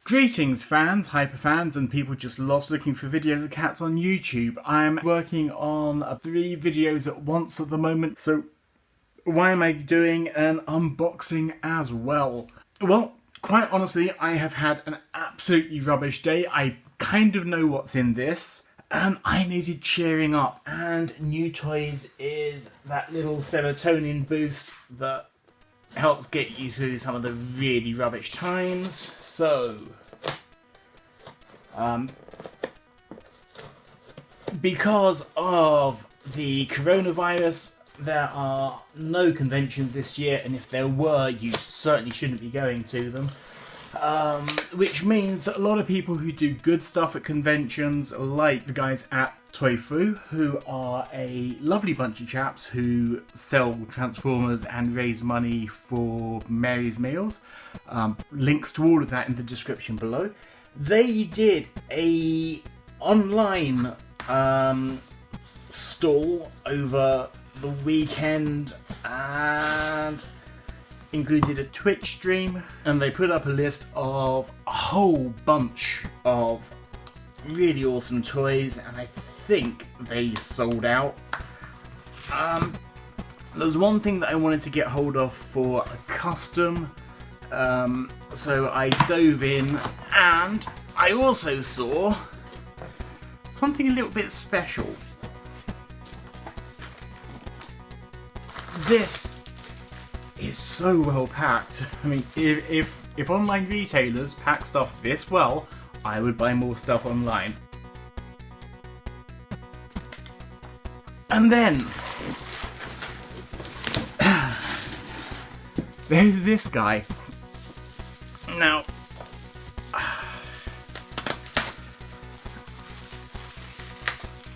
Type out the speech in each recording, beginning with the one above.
Greetings fans, hyperfans and people just lost looking for videos of cats on YouTube. I'm working on 3 videos at once at the moment, so why am I doing an unboxing as well? Well, quite honestly, I have had an absolutely rubbish day. I kind of know what's in this, and I needed cheering up, and New Toys is that little serotonin boost that helps get you through some of the really rubbish times. So, because of the coronavirus, there are no conventions this year, and if there were, you certainly shouldn't be going to them. Which means that a lot of people who do good stuff at conventions, like the guys at Toyfu, who are a lovely bunch of chaps who sell Transformers and raise money for Mary's Meals. Links to all of that in the description below. They did a online stall over the weekend and included a Twitch stream, and they put up a list of a whole bunch of really awesome toys, and I think they sold out. There was one thing that I wanted to get hold of for a custom, so I dove in, and I also saw something a little bit special. This is so well packed. I mean, if online retailers pack stuff this well, I would buy more stuff online. And then there's this guy. Now,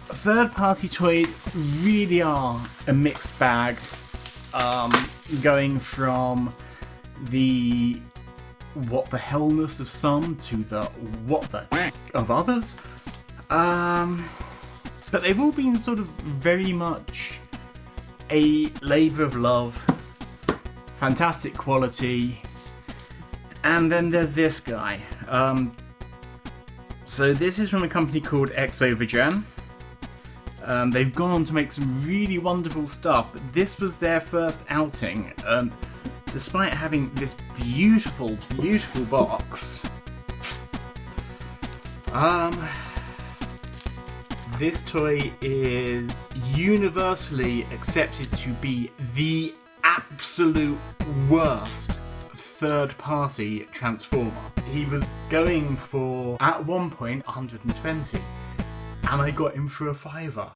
third-party toys really are a mixed bag. Going from the what the hellness of some to the what the of others. But they've all been sort of very much a labour of love, fantastic quality. And then there's this guy. So this is from a company called Xovergen. They've gone on to make some really wonderful stuff, but this was their first outing. Despite having this beautiful, beautiful box, this toy is universally accepted to be the absolute worst third-party Transformer. He was going for, at one point, 120, and I got him for a £5.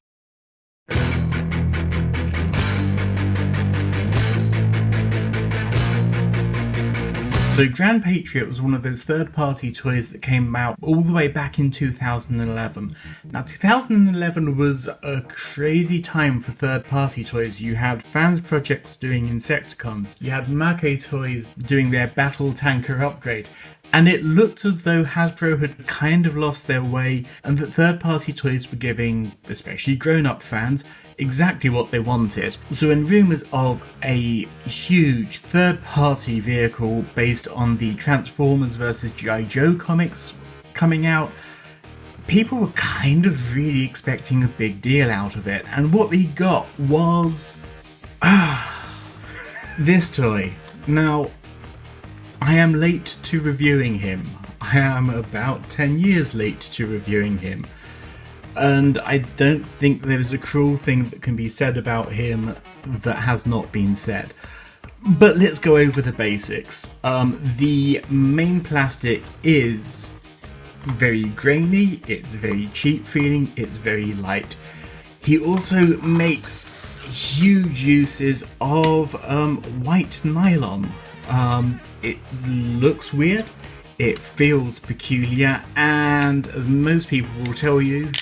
So Grand Patriot was one of those third-party toys that came out all the way back in 2011. Now 2011 was a crazy time for third-party toys. You had Fans Projects doing Insecticons, you had Make Toys doing their Battle Tanker upgrade, and it looked as though Hasbro had kind of lost their way, and that third-party toys were giving, especially grown-up fans, exactly what they wanted. So when rumours of a huge third-party vehicle based on the Transformers vs G.I. Joe comics coming out, people were kind of really expecting a big deal out of it, and what we got was this toy. Now, I am late to reviewing him. I am about 10 years late to reviewing him. And I don't think there's a cruel thing that can be said about him that has not been said. But let's go over the basics. The main plastic is very grainy, it's very cheap feeling, it's very light. He also makes huge uses of white nylon. It looks weird, it feels peculiar, and as most people will tell you,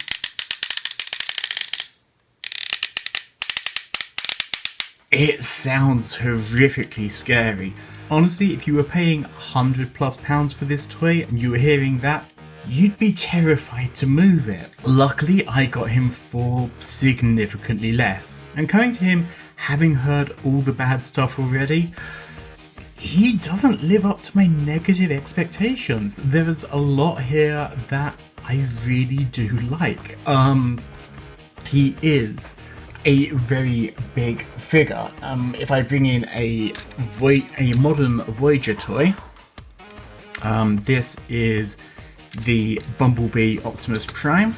it sounds horrifically scary. Honestly, if you were paying £100+ for this toy and you were hearing that, you'd be terrified to move it. Luckily, I got him for significantly less. And coming to him, having heard all the bad stuff already, he doesn't live up to my negative expectations. There is a lot here that I really do like. He is a very big figure. If I bring in a modern Voyager toy, this is the Bumblebee Optimus Prime.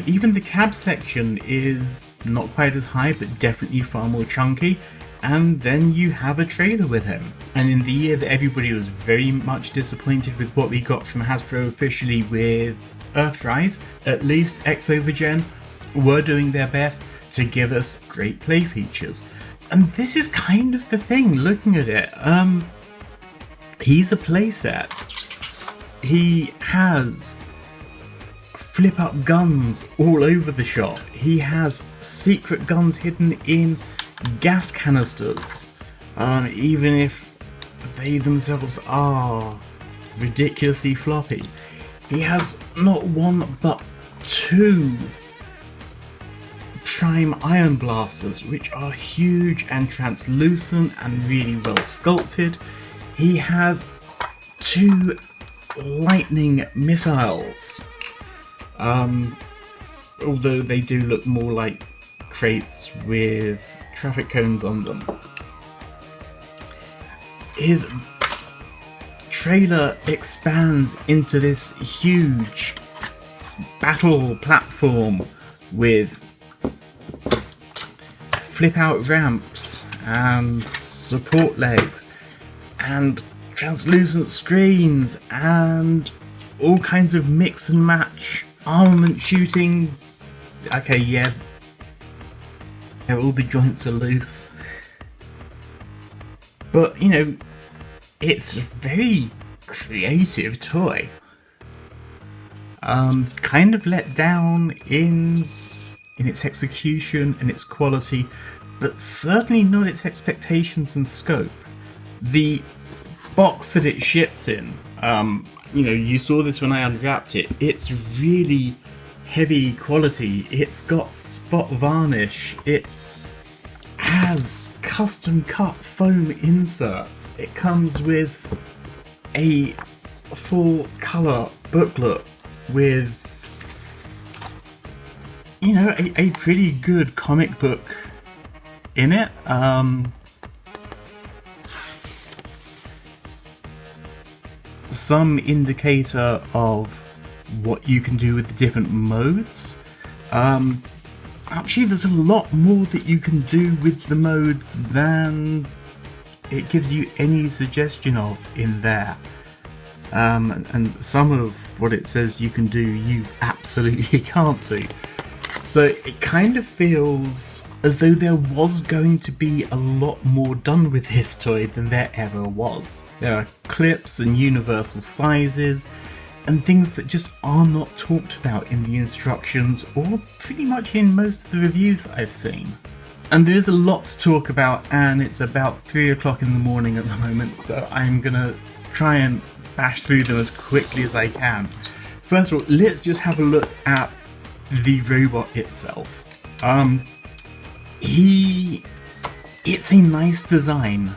Even the cab section is not quite as high, but definitely far more chunky. And then you have a trailer with him. And in the year that everybody was very much disappointed with what we got from Hasbro officially with Earthrise, at least Xovergen were doing their best to give us great play features. And this is kind of the thing, looking at it. He's a playset. He has flip-up guns all over the shop. He has secret guns hidden in gas canisters, even if they themselves are ridiculously floppy. He has not one but two Prime Iron Blasters, which are huge and translucent and really well sculpted. He has two lightning missiles, although they do look more like crates with traffic cones on them. His trailer expands into this huge battle platform with flip out ramps and support legs and translucent screens and all kinds of mix and match armament shooting. Okay, yeah, all the joints are loose, but you know, it's a very creative toy. Kind of let down in its execution and its quality, but certainly not its expectations and scope. The box that it ships in, you know, you saw this when I unwrapped it, it's really heavy quality. It's got spot varnish, it has custom cut foam inserts, it comes with a full colour booklet with, you know, a pretty good comic book in it. Some indicator of what you can do with the different modes. Actually, there's a lot more that you can do with the modes than it gives you any suggestion of in there. And some of what it says you can do, you absolutely can't do. So it kind of feels as though there was going to be a lot more done with this toy than there ever was. There are clips and universal sizes and things that just are not talked about in the instructions or pretty much in most of the reviews that I've seen. And there is a lot to talk about, and it's about 3 o'clock in the morning at the moment, so I'm gonna try and bash through them as quickly as I can. First of all, let's just have a look at the robot itself. It's a nice design.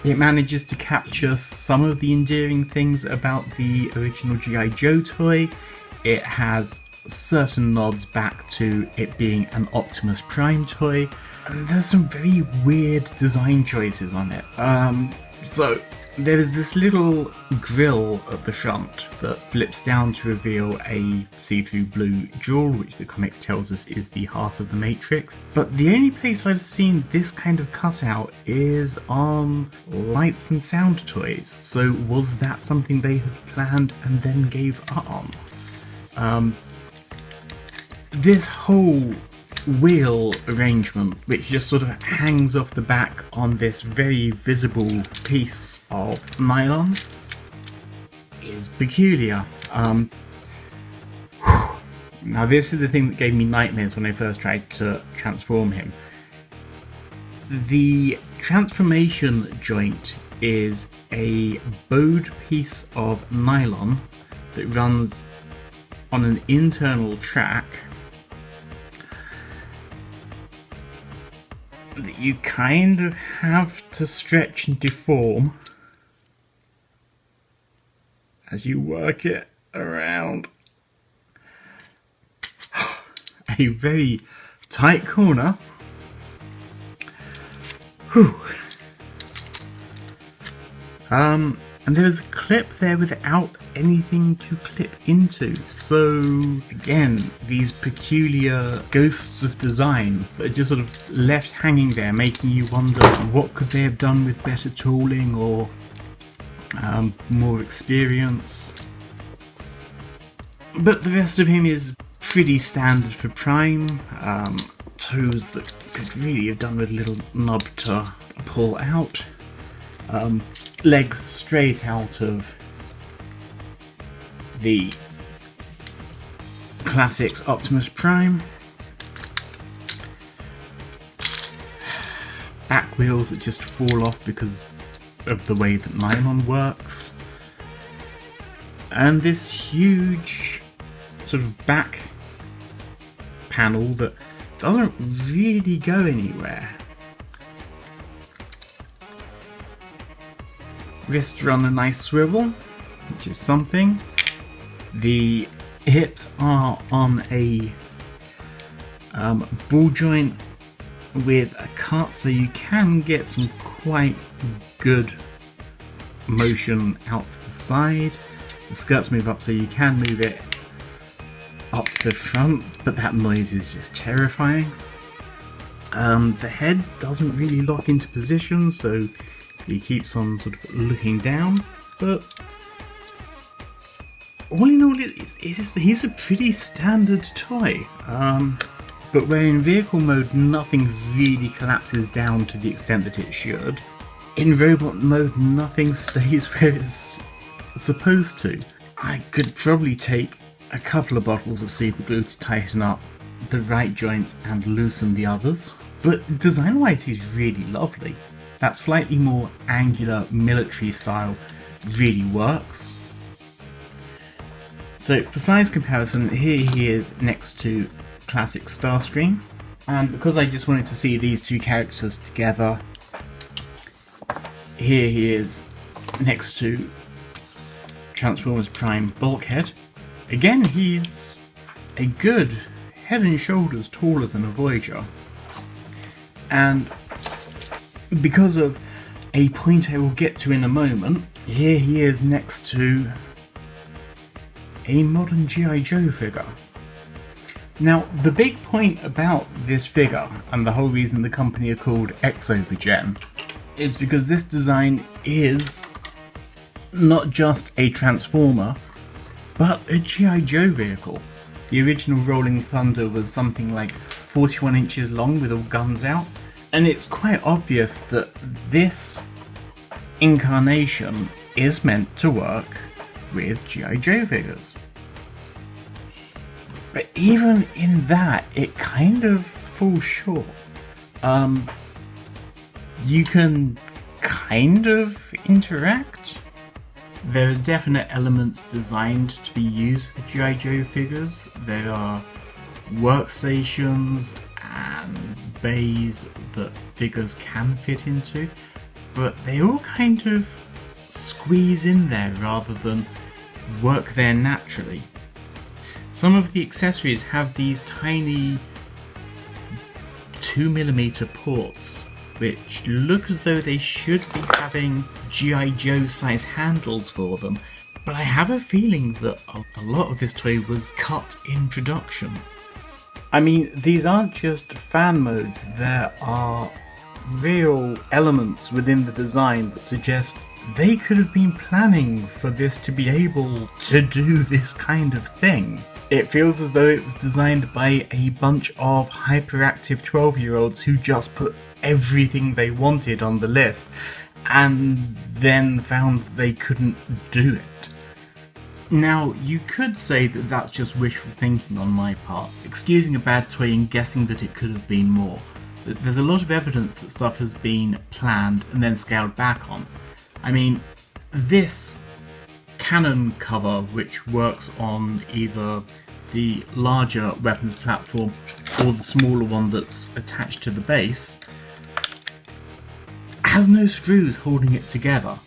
It manages to capture some of the endearing things about the original G.I. Joe toy. It has certain nods back to it being an Optimus Prime toy. And there's some very weird design choices on it. So there is this little grill at the front that flips down to reveal a see-through blue jewel, which the comic tells us is the heart of the Matrix. But the only place I've seen this kind of cutout is on lights and sound toys. So was that something they had planned and then gave up on? This whole wheel arrangement, which just sort of hangs off the back on this very visible piece of nylon, is peculiar. Now this is the thing that gave me nightmares when I first tried to transform him. The transformation joint is a bowed piece of nylon that runs on an internal track that you kind of have to stretch and deform as you work it around a very tight corner. Whew. And there's a clip there without anything to clip into. So again, these peculiar ghosts of design that are just sort of left hanging there, making you wonder what could they have done with better tooling or more experience. But the rest of him is pretty standard for Prime. Toes that could really have done with a little knob to pull out. Legs straight out of the classics Optimus Prime. Back wheels that just fall off because of the way that nylon works. And this huge sort of back panel that doesn't really go anywhere. Wrists are on a nice swivel, which is something. The hips are on a ball joint with a cut, so you can get some quite good motion out to the side. The skirts move up, so you can move it up to the front, but that noise is just terrifying. The head doesn't really lock into position, so he keeps on sort of looking down, but all in all, he's a pretty standard toy. But where in vehicle mode nothing really collapses down to the extent that it should, in robot mode nothing stays where it's supposed to. I could probably take a couple of bottles of super glue to tighten up the right joints and loosen the others, but design-wise he's really lovely. That slightly more angular military style really works. So for size comparison, here he is next to classic Starscream, and because I just wanted to see these two characters together, here he is next to Transformers Prime Bulkhead. Again, he's a good head and shoulders taller than a Voyager, and because of a point I will get to in a moment, here he is next to a modern G.I. Joe figure. Now, the big point about this figure, and the whole reason the company are called Xovergen, is because this design is not just a Transformer, but a G.I. Joe vehicle. The original Rolling Thunder was something like 41 inches long with all guns out, and it's quite obvious that this incarnation is meant to work with G.I. Joe figures. But even in that, it kind of falls short. You can kind of interact. There are definite elements designed to be used with G.I. Joe figures. There are workstations and bays that figures can fit into, but they all kind of squeeze in there rather than work there naturally. Some of the accessories have these tiny 2mm ports which look as though they should be having G.I. Joe size handles for them, but I have a feeling that a lot of this toy was cut in production. I mean, these aren't just fan modes, there are real elements within the design that suggest they could have been planning for this to be able to do this kind of thing. It feels as though it was designed by a bunch of hyperactive 12-year-olds who just put everything they wanted on the list and then found they couldn't do it. Now, you could say that that's just wishful thinking on my part, excusing a bad toy and guessing that it could have been more. But there's a lot of evidence that stuff has been planned and then scaled back on. I mean, this cannon cover, which works on either the larger weapons platform or the smaller one that's attached to the base, has no screws holding it together.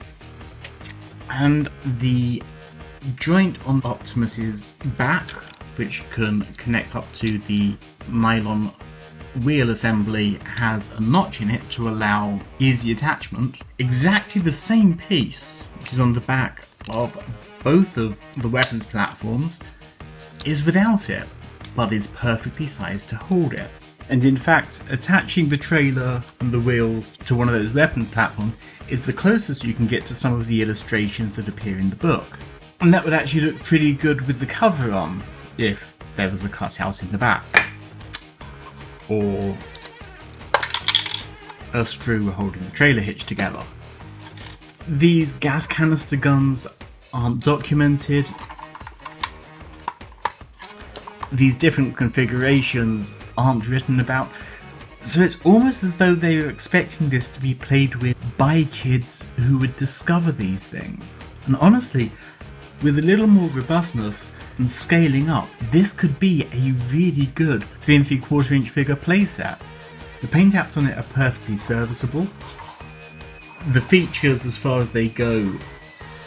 And the joint on Optimus's back, which can connect up to the nylon wheel assembly, has a notch in it to allow easy attachment. Exactly the same piece, which is on the back of both of the weapons platforms, is without it, but is perfectly sized to hold it. And in fact, attaching the trailer and the wheels to one of those weapons platforms is the closest you can get to some of the illustrations that appear in the book. And that would actually look pretty good with the cover on, if there was a cutout in the back. Or a screw holding the trailer hitch together. These gas canister guns aren't documented. These different configurations aren't written about, so it's almost as though they were expecting this to be played with by kids who would discover these things. And honestly, with a little more robustness and scaling up, this could be a really good 3 3/4 inch figure playset. The paint apps on it are perfectly serviceable. The features, as far as they go,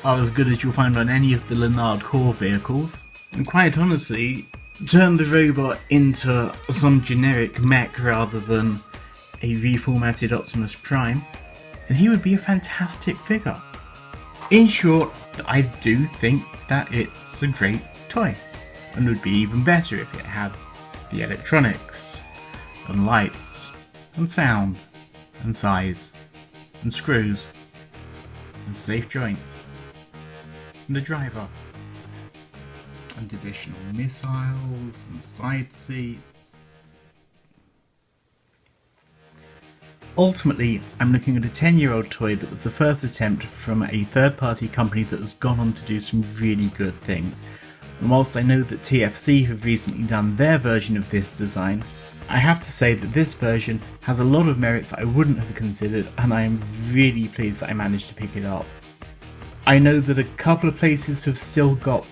are as good as you'll find on any of the Leonard core vehicles. And quite honestly, turn the robot into some generic mech rather than a reformatted Optimus Prime, and he would be a fantastic figure. In short, I do think that it's a great toy, and would be even better if it had the electronics, and lights, and sound, and size, and screws, and safe joints, and a driver, and additional missiles, and side seats. Ultimately, I'm looking at a 10-year-old toy that was the first attempt from a third-party company that has gone on to do some really good things. And whilst I know that TFC have recently done their version of this design, I have to say that this version has a lot of merits that I wouldn't have considered, and I am really pleased that I managed to pick it up. I know that a couple of places have still got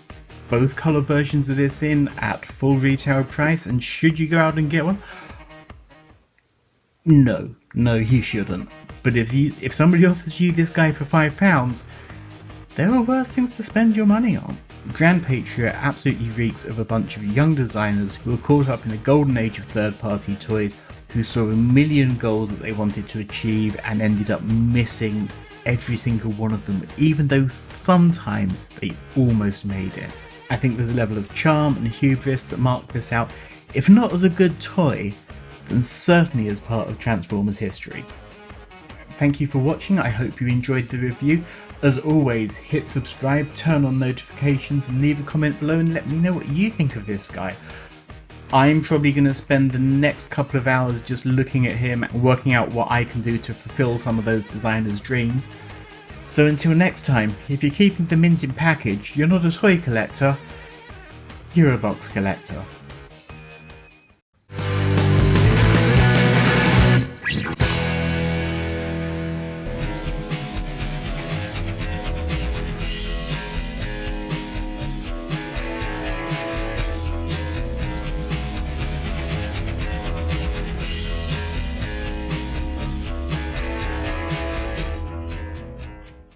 both colour versions of this in at full retail price, and should you go out and get one? No, you shouldn't. But if somebody offers you this guy for £5, there are worse things to spend your money on. Grand Patriot absolutely reeks of a bunch of young designers who were caught up in a golden age of third-party toys, who saw a million goals that they wanted to achieve and ended up missing every single one of them, even though sometimes they almost made it. I think there's a level of charm and hubris that mark this out, if not as a good toy, then certainly as part of Transformers history. Thank you for watching, I hope you enjoyed the review. As always, hit subscribe, turn on notifications, and leave a comment below and let me know what you think of this guy. I'm probably going to spend the next couple of hours just looking at him and working out what I can do to fulfill some of those designers' dreams. So until next time, if you're keeping the mint in package, you're not a toy collector, you're a box collector.